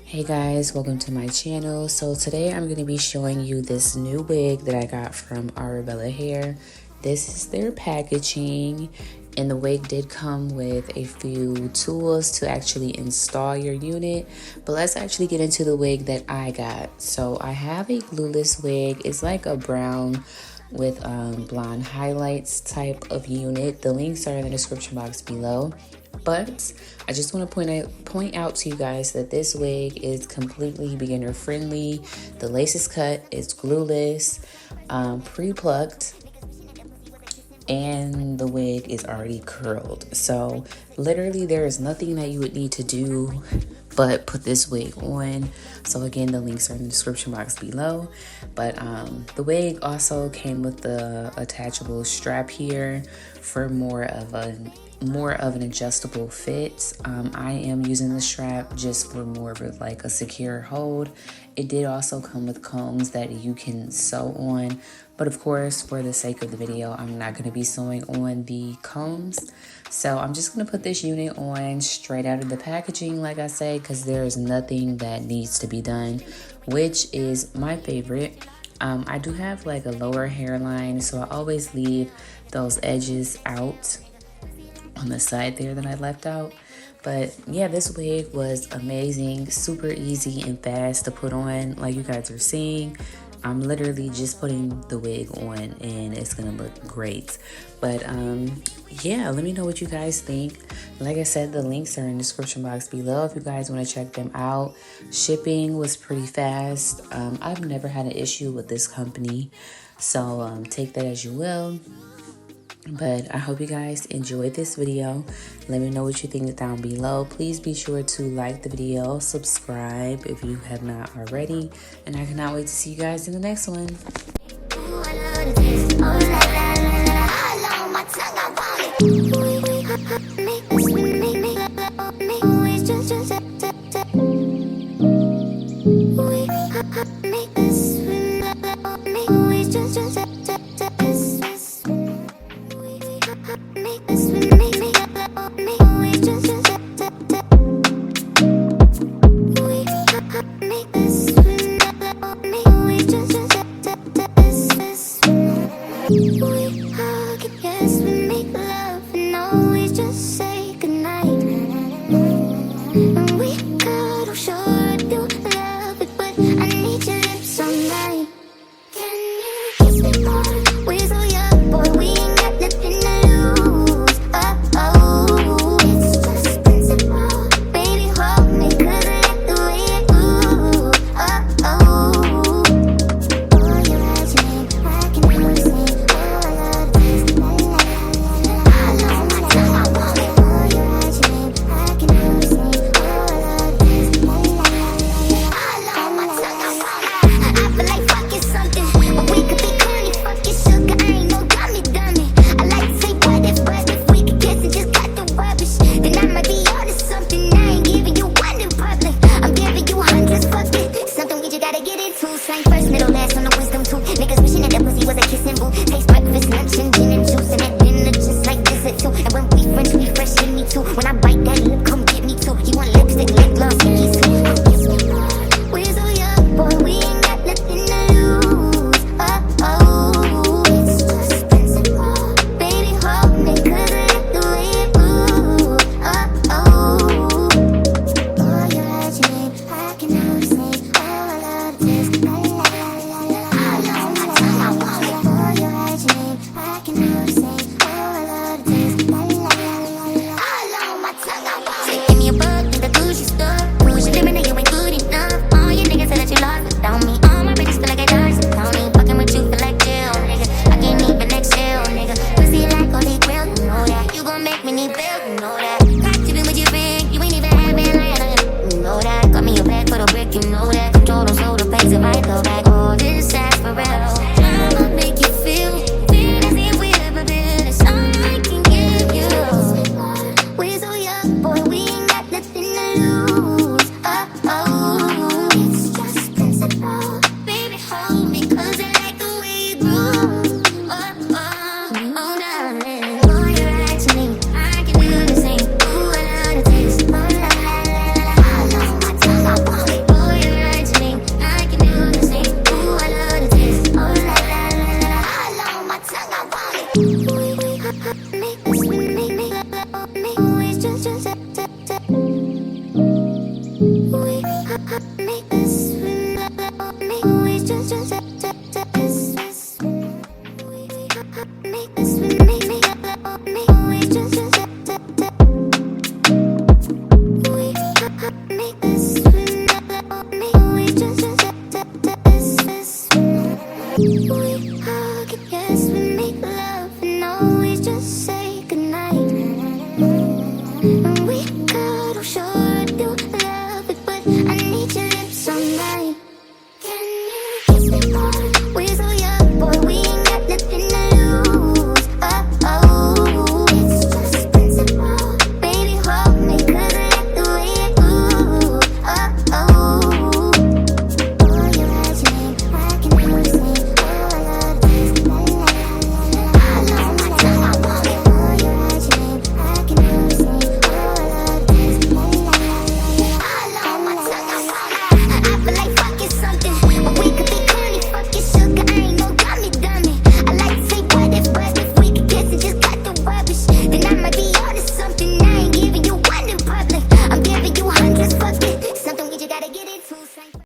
Hey guys, welcome to my channel. So today I'm going to be showing you this new wig that I got from Arabella hair. This is their packaging, and the wig did come with a few tools to actually install your unit. But let's actually get into the wig that I got. So I have a glueless wig. It's like a brown with blonde highlights type of unit. The links are in the description box below. But I just want to point out to you guys that this wig is completely beginner friendly. The lace is cut, it's glueless, pre-plucked, and the wig is already curled. So literally there is nothing that you would need to do but put this wig on. So again, the links are in the description box below. But the wig also came with the attachable strap here for more of an adjustable fit. I am using the strap just for more of a secure hold. It did also come with combs that you can sew on, but of course for the sake of the video I'm not going to be sewing on the combs. So I'm just going to put this unit on straight out of the packaging, like I say, because there's nothing that needs to be done, which is my favorite. I do have like a lower hairline, so I always leave those edges out on the side there that I left out. But yeah, this wig was amazing, super easy and fast to put on. Like you guys are seeing, I'm literally just putting the wig on and it's gonna look great. But yeah, let me know what you guys think. Like I said, the links are in the description box below if you guys want to check them out. Shipping was pretty fast. I've never had an issue with this company, so take that as you will. But I hope you guys enjoyed this video. Let me know what you think down below. Please be sure to like the video, subscribe if you have not already, and I cannot wait to see you guys in the next one.